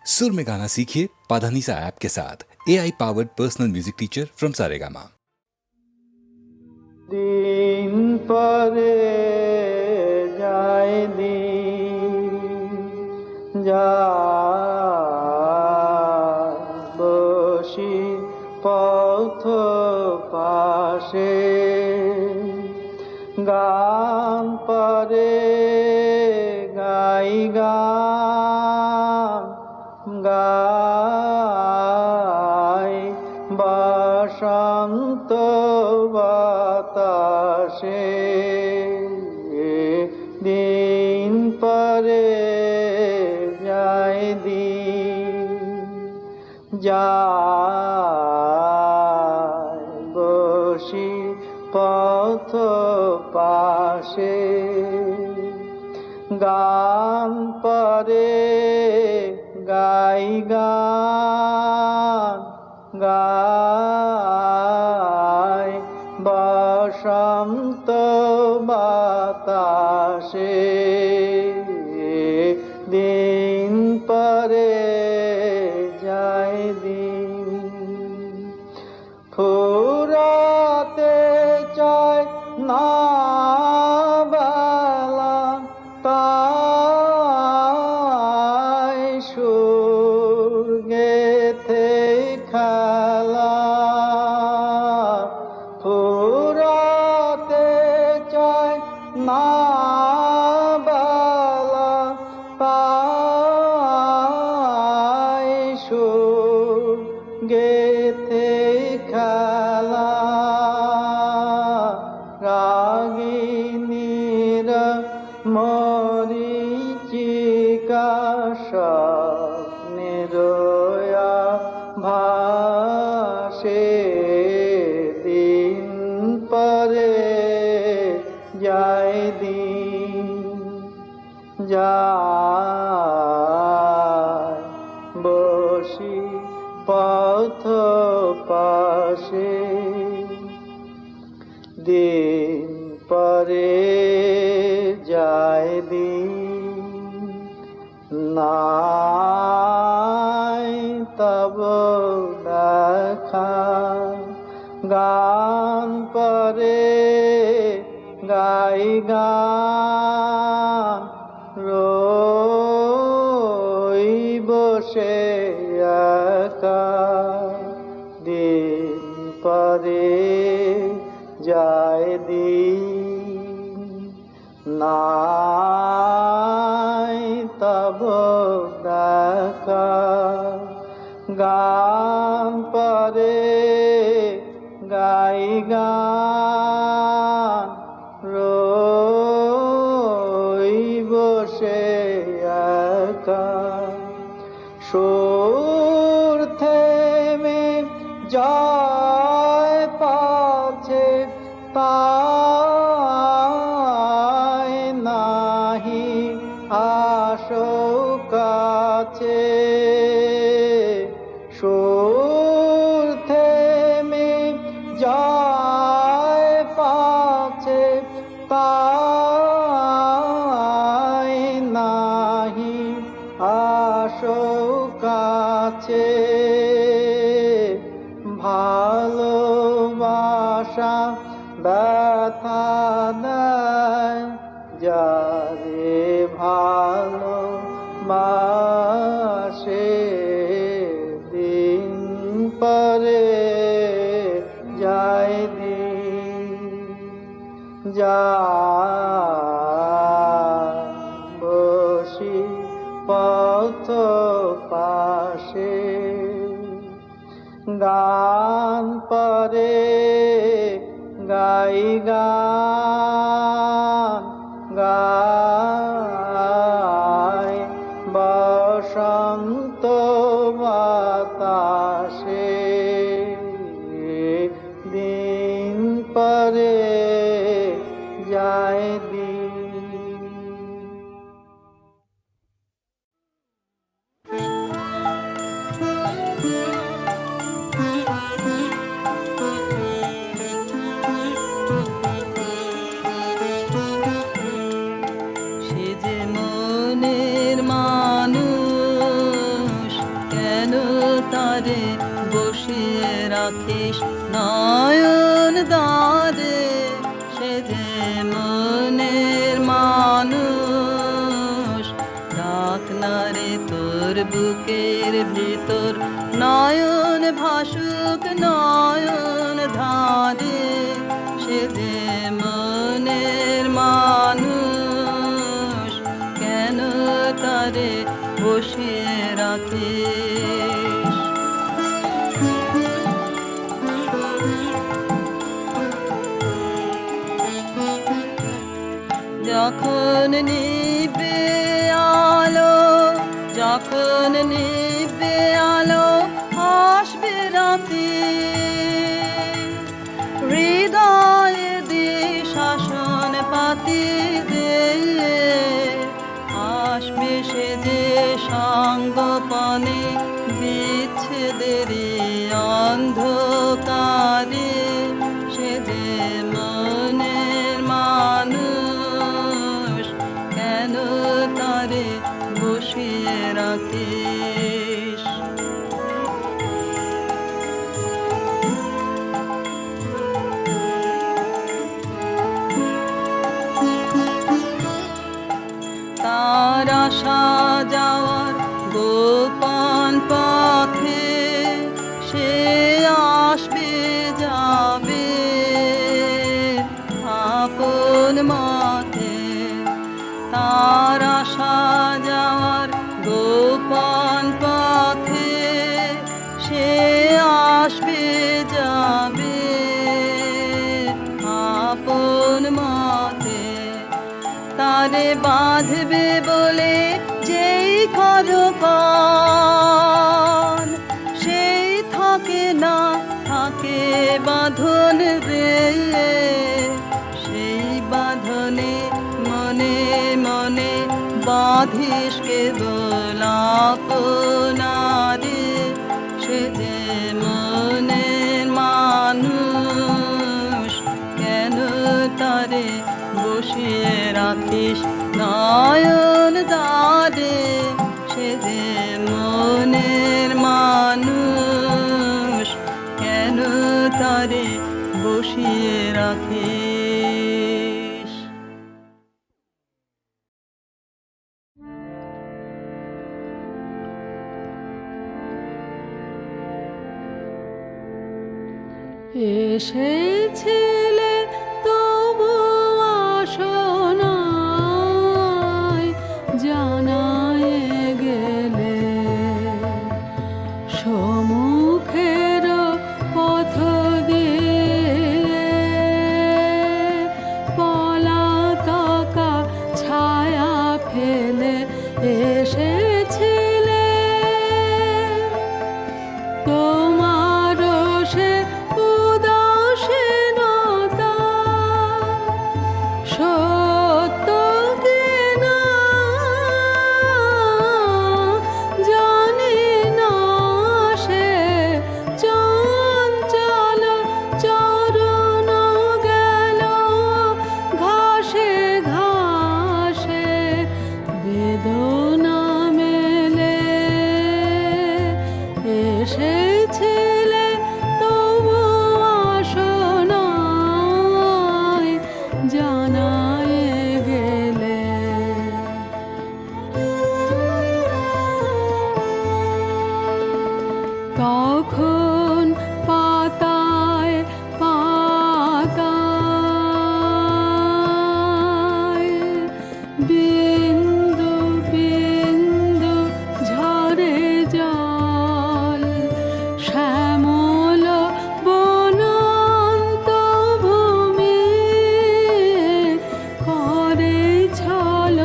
सुर में गाना सीखिए पाधानीसा ऐप के साथ। AI powered personal music teacher from Saregama. दिन परे যায় বসি পথ পাশে গান পরে গাই গান গাই বসন্ত বাতাসে দিন পরে যায় বসি পথ পাশে গান পরে গাই গান গাই বসন্ত বাতাসে দিন পরে যায় ফুরাতে চায় না বেলা তাই সুর গেথে খেলা ফুরাতে চায় না বেলা তাই সুর গেথে খেলা রাগিনীর মরীচিকা স্বপ্নের ভাসে দিন পরে যায় বসি পথ পাশে দিন পরে যায় নাই তব দেখা গান পরে গাই গান রই বসে একা দিন পরে যায় নাই তব দেখা গান পরে গাই গান রই বসে একা সুর থেমে যায় পাছে তাই নাহি আসো কাছে সুর থেমে যায় পাছে তাই নাহি আসো কাছে ভালোবাসা ব্যথা দেয় যারে ভালোবাসে দিন পরে যায় বসি পথ পাশে গান পরে গাই গান গাই বসন্ত বাতাসে দিন পরে যায় সে যে মনের মানুষ তারে বসিয়ে রাখিস নয়ন দ্বারে, সে যে মনের মানুষ। ডাক না রে তোর বুকের ভিতর, নয়ন ভাসুক নয়ন ধারে, সে যে মনের মানুষ। কেন তারে বসিয়ে রাখিস? যখন নিবে আলো, যখন নিবে আলো, আসবে রাতে হৃদয়ে শাসন পাতি দে। আসবে সে যে সঙ্গপনে বিচ্ছেদের অন্ধকারে, সে যে মনের মানুষ। কেন তারে বসিয়ে রাখিস? তার আসা যাওয়ার গোপন পথে, সে আসবে যাবে আপন মতে। তার আসা যাওয়ার গোপন পথে, সে আসবে যাবে আপন মতে। তারে বাঁধবে বলে যেই করকন, সেই থাকে না থাকে বাঁধন রে। সেই বাঁধনে মনে মনে বাঁধিস কেবল আপনারে, সে যে মনের মানুষ। কেন তারে বসিয়ে রাখিস নয়ন দ্বারে, সে যে মনের মানুষ। কেন তারে বসিয়ে রাখিস? এসেছিলে তবু আসো নাই, জানায়ে গেলে সম্মুখের পথ দিয়ে। পলাতকা ছায়া ফেলে এসেছিলে, তোমার সে উদাসীনতা সত্য কিনা জানি না। সে চঞ্চল চরণ গেল ঘাসে ঘাসে, বেদনা মেলে এসেছিলে তবু আসো নাই, জানায়ে গেলে। তখন পাতায় পাতায় বিন্দু বিন্দু ঝরে জল, শ্যামল বনন্ত ভূমি করে ছল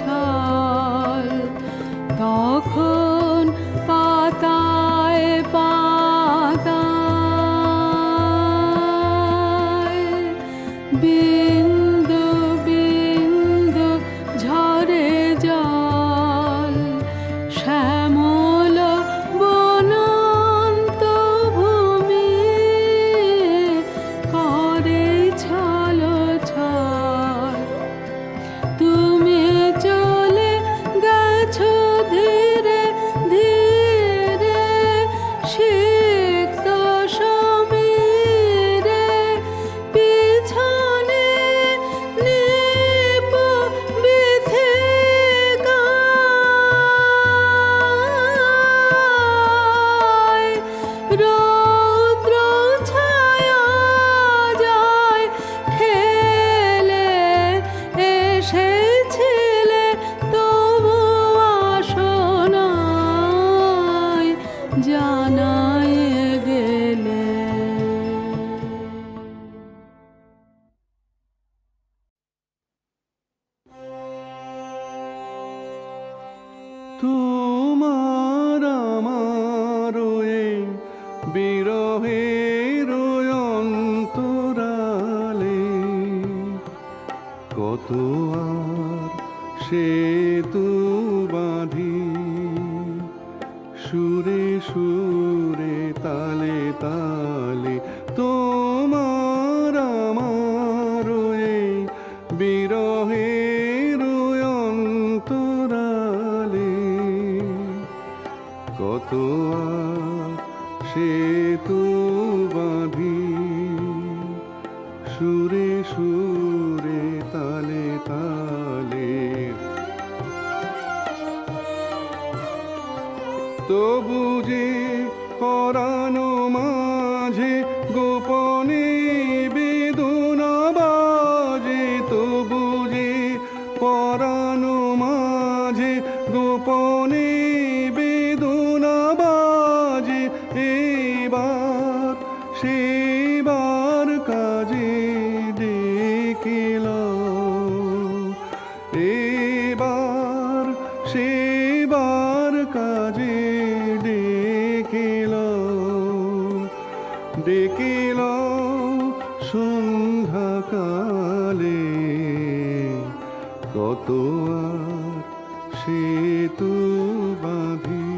ছল। তখন পাতায় পাতায় সুরে সুরে তালে তালে তোমার আমার এই বিরহের অন্তরালে কত আর সেতু বাঁধি সুরে সুরে তালে তালে তবু যে পরানো মাঝে গোপনে বেদনা বাজে তবু যে পরানো মাঝে গোপনে বেদনা বাজে এবার সেবার কাজে ডেকেল এবার সেবার কাজে ডেকেল সন্ধ্যাকালে কত আর সেতু বাঁধি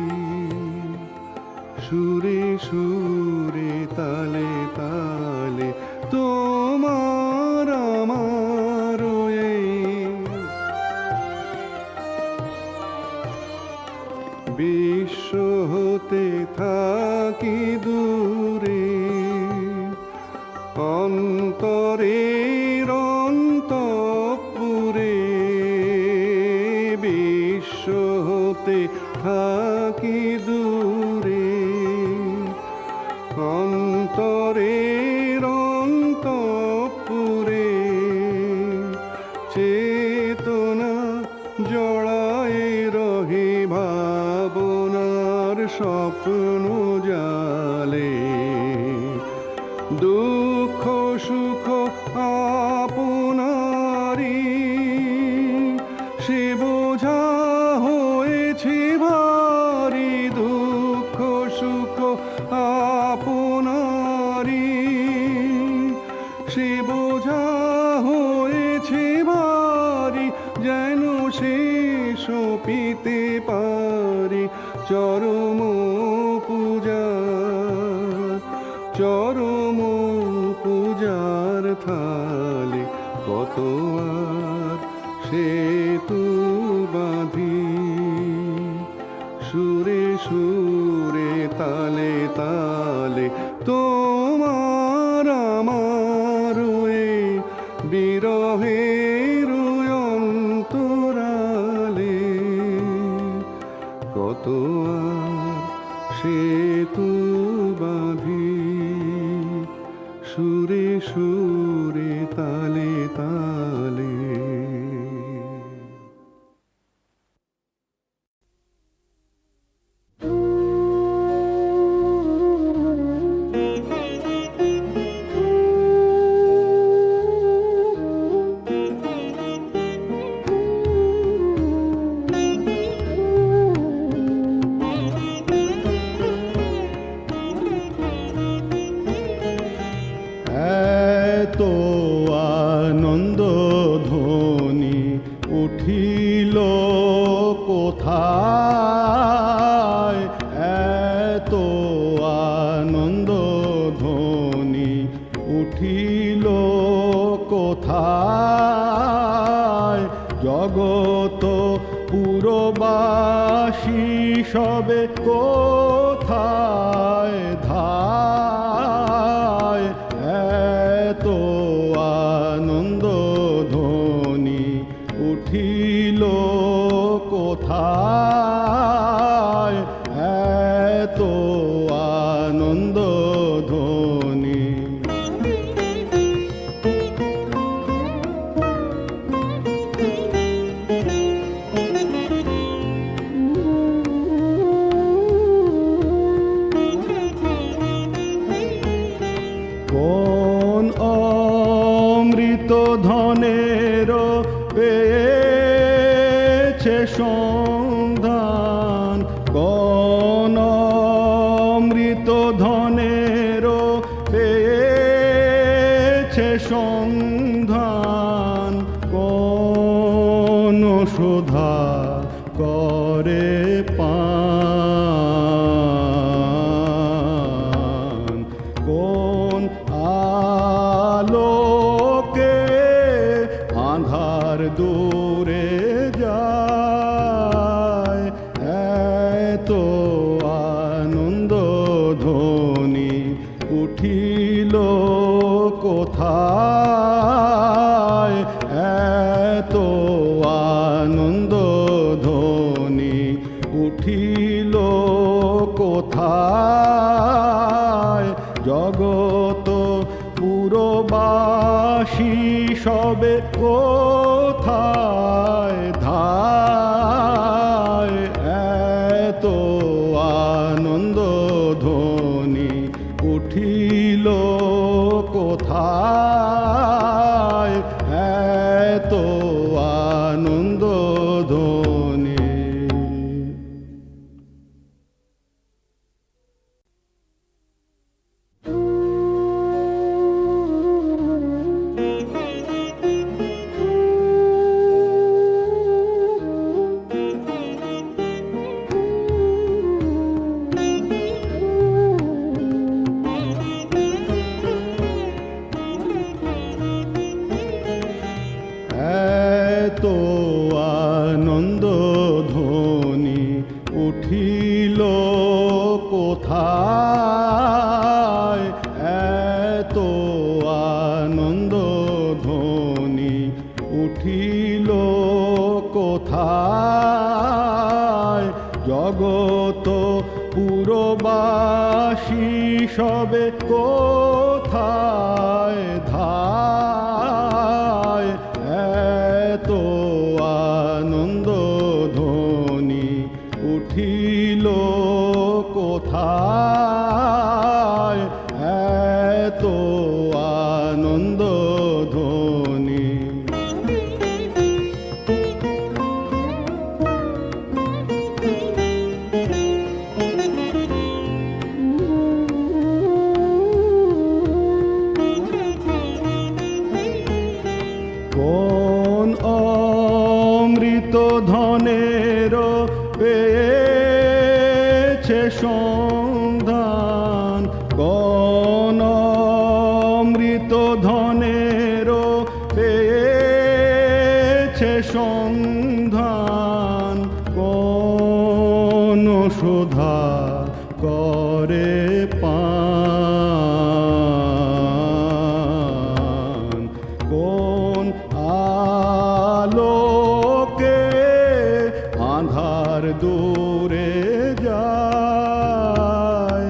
সুরে সুরে তালে তালে তোমার আমার এই বিশ্ব হতে থাকি দূরে অন্তরের অন্তঃপুরে বিশ্ব হতে থাকি দূরে অন্তরের অন্তঃপুরে চেতনা জড়ায় রহে ভাবনার স্বপ্ন জালে দুঃখ সুখ আপনারি সে বোঝা হয়েছে ভারী দুঃখ সুখ আপনারি সে বোঝা হয়েছে ভারী যেন সে সপিতে পারি চরম পূজা চরম পূজার থালে কত আর সেতু বাঁধি সুরে সুরে তালে তালে তোমার আমার এই বিরহের অন্তরালে কত আর সেতু বাঁধি সুরে সুরে তালে তালে এতো আনন্দ ধ্বনি উঠিল কোথায় এতো আনন্দ ধ্বনি উঠিল কোথায় জগত পুরবাসী সবে কোথায় ধায় এতো আনন্দ ধ্বনি উঠিল কোথায় এতো আনন্দ ধ্বনি কোন অমৃত ধনের পেয়েছে সন্ধান কোন অমৃত ধনের পেয়েছে সন্ধান কোন শোধা করে পান আনন্দ ধ্বনি উঠিল কোথায়, এত আনন্দ ধ্বনি উঠিল কোথায়, জগত পুরবাসী সবে কোথায় ধায়, এত আনন্দ ধ্বনি উঠিল কোথায়, এত আনন্দ ধ্বনি। এত আনন্দ ধ্বনি উঠিল কোথায়, এত আনন্দ ধ্বনি উঠিল কোথায়, জগত পুরবাসী সবে কোথায় ধায়, এত আনন্দ ধ্বনি উঠিল কোথায়, এত আনন্দ ধ্বনি। কোন অমৃত ধনের পেয়েছে সন্ধান, কোন অমৃত ধনের পেয়েছে সন্ধান, কোন সুধা করে পান, কোন আলোকে আঁধার দূরে যায়,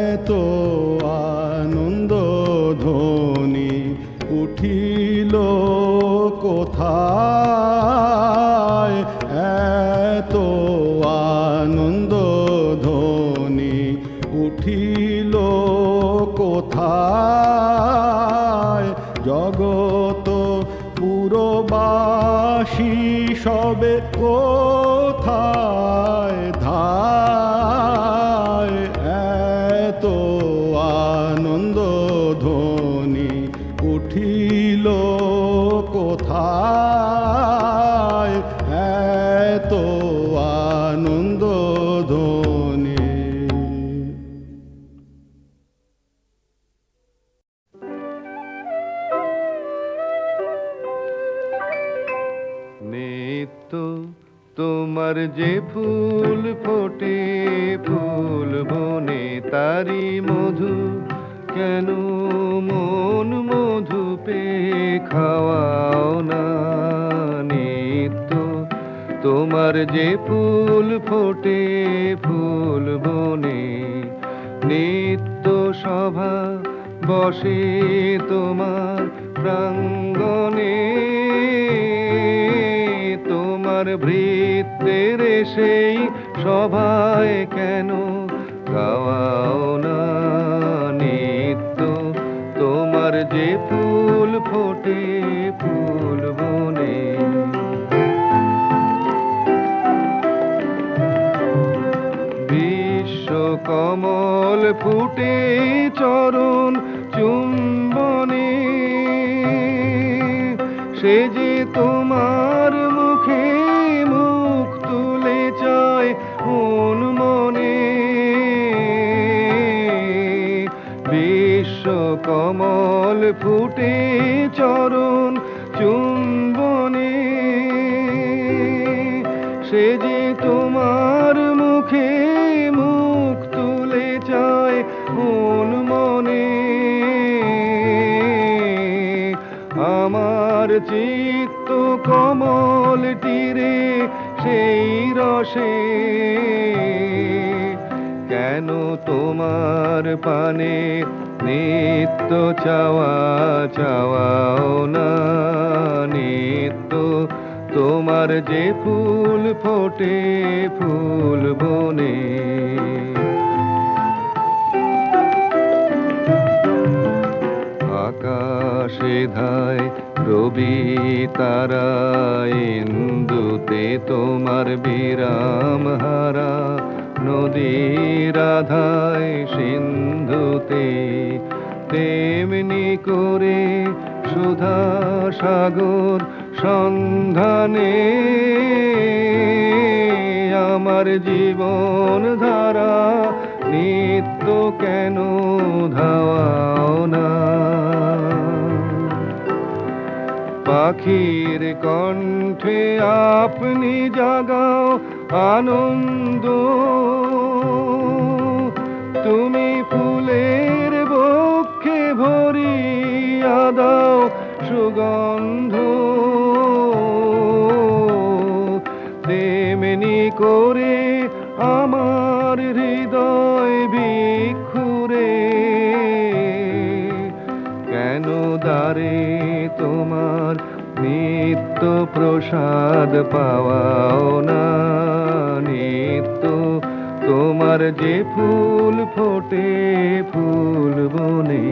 এত আনন্দ ধ্বনি উঠিল কোথায়, এত আনন্দ ধ্বনি উঠিল কোথায়, জগত পুরবাসী সবে কোথায় ধায়, এত আনন্দ ধ্বনি উঠিল কোথায়, এত আনন্দ ধ্বনি। নিত্য তোমার যে ফুল ফোটে ফুল বনে তারি মধু, কেন মন মধু পে খাওয়াও না। নিত্য তোমার যে ফুল ফোটে ফুল বনে, নিত্য সভা বসে তোমার প্রাঙ্গণে, তোমার ভৃত্যের সেই সভায় কেন গাওয়াও না। নিত্য তোমার যে ফুল ফোটে ফুল বনে, বিশ্ব কমল ফুটে চরণ চুম্বনে, সে যে তোমার মুখে মুখ তুলে চায় মন মনে। বিশ্ব কমল ফুটে চরণ চুম্বনে, সে যে তোমার মুখে মুখে মুখ তুলে চায় মন মনে। আমার চিত্ত কমল তীরে সেই রসে কেন তোমার পানে নিত্য চাওয়া চাওয়াও না নিত্য তোমার যে ফুল ফোটে ফুল বনে। আকাশে ধায় রবি তারা ইন্দুতে তোমার বিরাম হারা নদীর আধায় সিন্ধুতে তেমনি করে সুধা সাগর সন্ধানে আমার জীবন ধারা নিত্য কেন ধাওয়াও না। পাখির কণ্ঠে আপনি জাগাও আনন্দ, তুমি ফুলের বক্ষে ভরিয়া দাও সুগন্ধ। তেমনি করে আমার হৃদয় ভিক্ষুরে কেন দ্বারে তোমার নিত্য প্রসাদ পাওয়াও না নিত্য তোমার যে ফুল ফোটে ফুল বনে।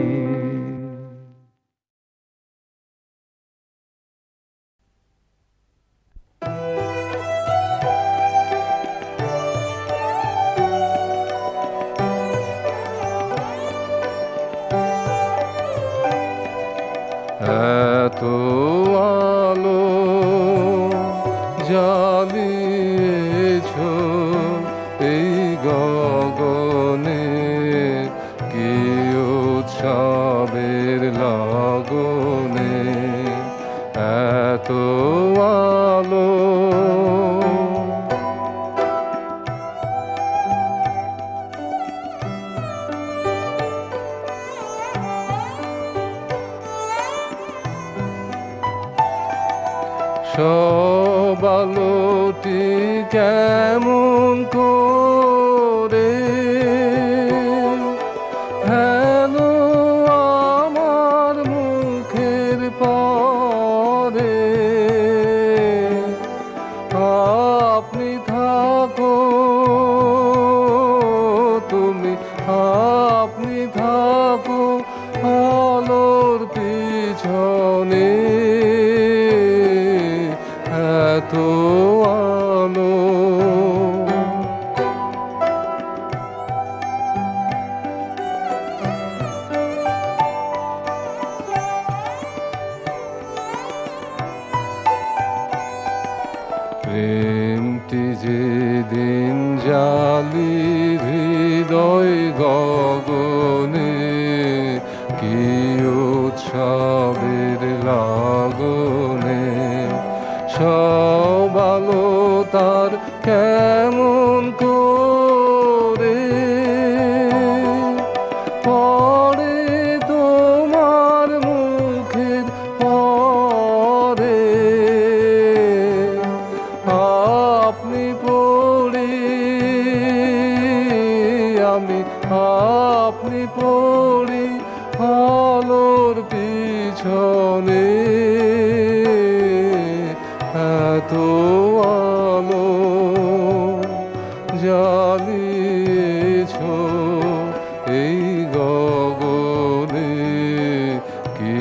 এত আলো জ্বালিয়েছ এই গগনে কি উৎসবের লগনে। এত আলো সব আলোটি কেমন করে হেন আমার মুখের পরে। আপনি থাকো তুমি আপনি থাকো আলোর পিছনে। এত আলো প্রেমটি যেদিন জালি হৃদয় গগনে কি উৎসবের লাগনে। সব আলো তার কেমন করে পরে তোমার মুখের পরে। আপনি পড়ি আমি আপনি পড়ি আলোর পিছনে। এত আলো জ্বালিয়েছ এই গগনে কি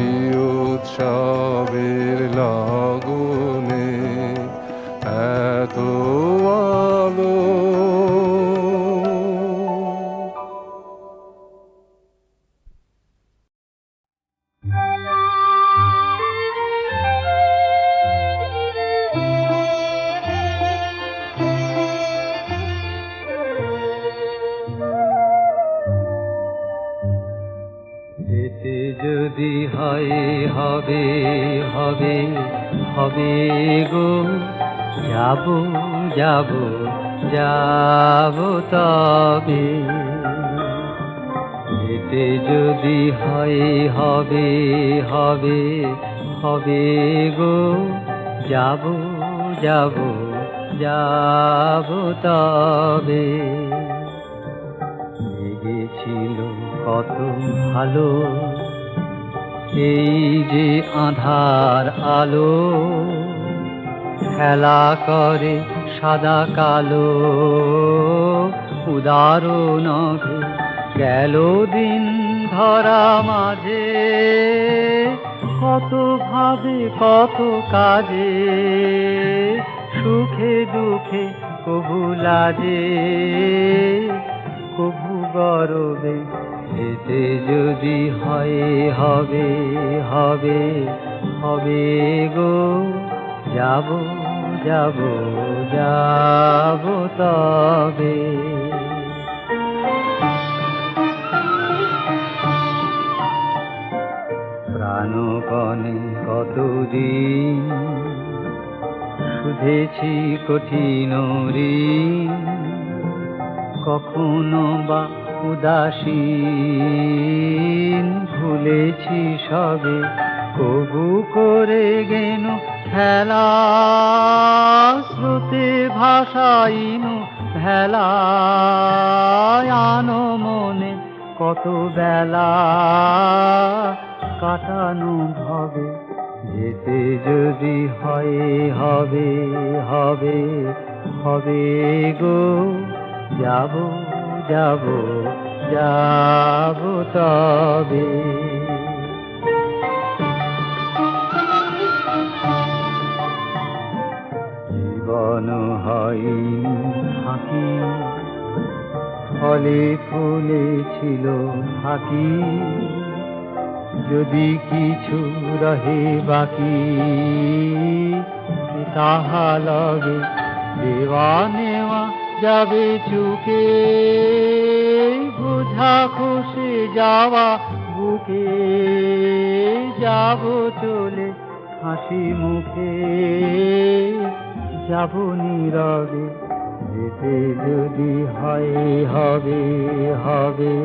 উৎসবের লগনে। এত আলো যেতে যদি হয় হবে হবে হবে গো, যাব যাব যাব তবে যেতে যদি হয় হবে হবে হবে গো যাব যাব যাব তবে লেগেছিল কত ভালো এই যে আধার আলো খেলা করে সাদা কালো উদাহরণে গেল দিন ধরা মাঝে কত ভাবে কত কাজে সুখে দুঃখে কভু লাজে কভু গরবে যেতে যদি হয় হবে হবে হবে গো যাব যাব যাব তবে প্রাণপণে কতদিন শুধেছি কঠিন ঋণ কখনো বা উদাসীন ভুলেছি সবে কবু করে গেন খেলা স্রোতে ভাষাইনু ভেলা আনো মনে কত বেলা কাটানো ভাবে যেতে যদি হয় হবে হবে হবে গো যাব যাব যাব তবে জীবন হয় ফাঁকি ফলে ফুলে ছিল ফাঁকি যদি কিছু রহে বাকি তাহা লগে দেওয়া নেওয়া যাবে চুকে বোঝা খুশি যাওয়া বুকে যাব চলে হাসি মুখে যাব নীরবে যেতে যদি হয় হবে হবে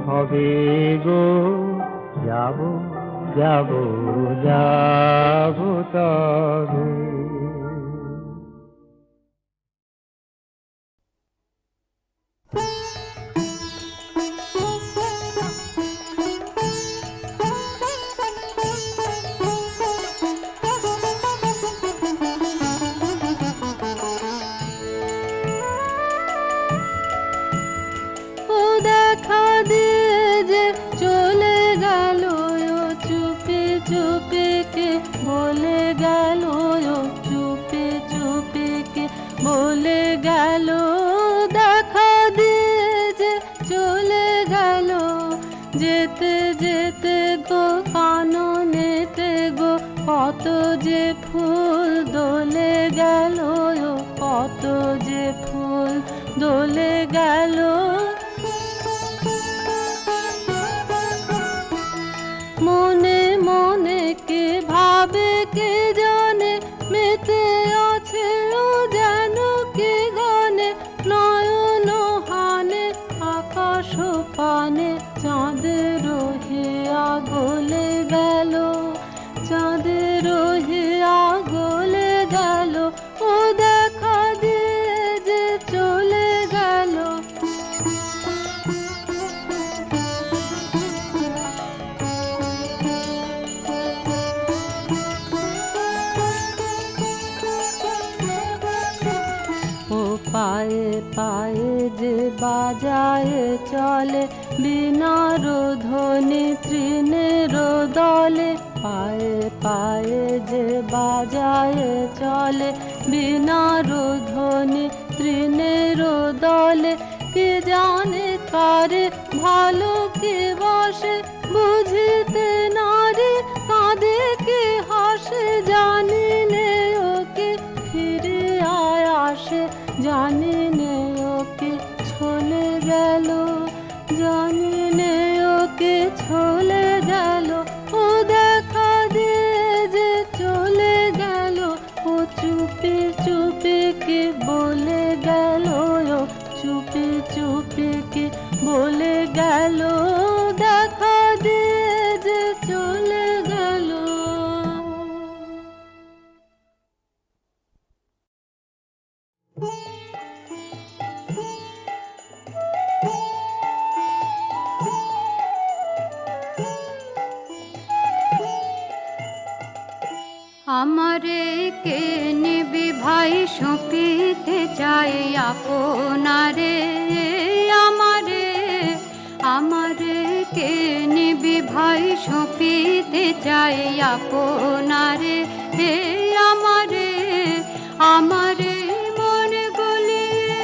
হবে গো যাব যাব যাব তবে বলে গেল দেখা দিয়ে যে চলে গেল যেতে যেতে গো কাননেতে গো কত যে ফুল দোলে গেল কত যে ফুল দোলে গেল মনে মনে কে ভাবে কে জানে মেতে আছে ও যেন কে গানে নয়ন হানে আকাশ পানে চাঁদের হিয়া গলে গেল চাঁদের হিয়া গলে গেল ও দেখা দিয়ে যে চলে গেল পায়ে পায়ে যে বাজায় চলে বিনার ধ্বনি তৃণের দলে পায়ে পায়ে যে বাজায় চলে বিনার ধ্বনি তৃণের দলে কে জানে কারে ভালো কে বসে বুঝিতে নারে কাঁদে কে হাসে জানি নে ওকে ফিরে আয় আসে জানি নে ওকে চলে গেল জানি নে ওকে চলে গেল ও দেখা দিয়ে যে চলে গেল ও চুপি চুপি কে বলে গেল চুপিকে বলে গেল, দেখা দিয়ে যে চলে গেল। আমারে কে নিবি ভাই সঁপিতে চাই আপনারে, আমারে আমারে কে নিবি ভাই সঁপিতে চাই আপনারে, হে আমারে আমারে মন গলিয়ে,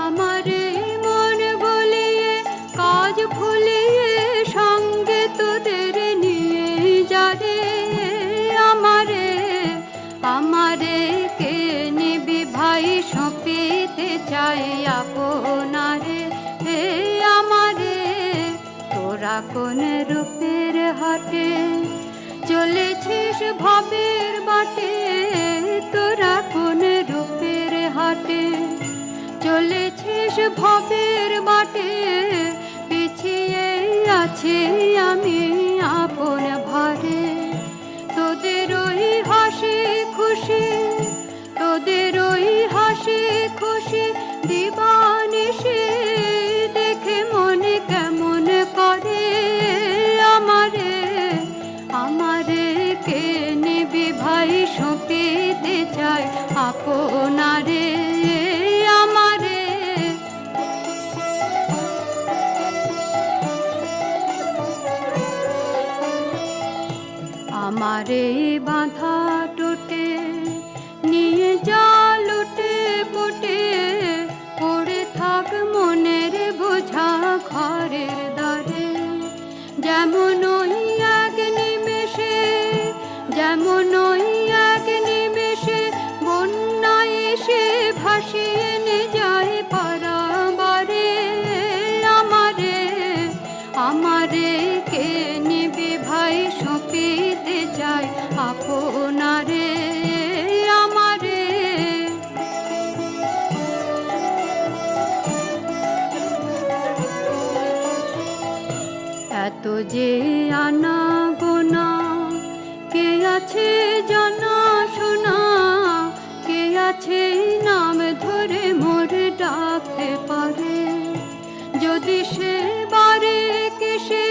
আমারে মন গলিয়ে কাজ ভুলিয়ে সঙ্গে তোদের নিয়ে যারে, আমারে আমারে কে নিবি ভাই সঁপিতে চাই আপনারে, হে আমারে। তোরা কোন রূপের হাটে চলেছিস ভাবের বাটে, তোরা কোন রূপের হাটে চলেছিস ভাবের বাটে, পিছিয়ে আছি আমি আপন ভারে। তোদের ওই হাসি খুশি, তোদের ওই হাসি খুশি দিবানিশি দেখে মনে কেমন করে, আমারে আমারে কে নিবি ভাই সঁপিতে চাই আপনারে, আমারে। আমারে বাঁধা টোটে নিয়ে যা লুটে পুটে, পড়ে থাক মনের বোঝা ঘরের দ্বারে। যেমন ওই এক নিমেষে, যেমন ওই এক নিমেষে বন্যা এসে ভাসিয়ে নে যায় পারাবারে, আমারে আমারে কে নিবি ভাই সঁপিতে চাই আপনারে, আমারে। এত যে আনা গোনা কে আছে জানা শোনা, কে আছে নাম ধরে মোর ডাকতে পারে, যদি সে বারে কেসে,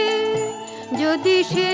যদি সে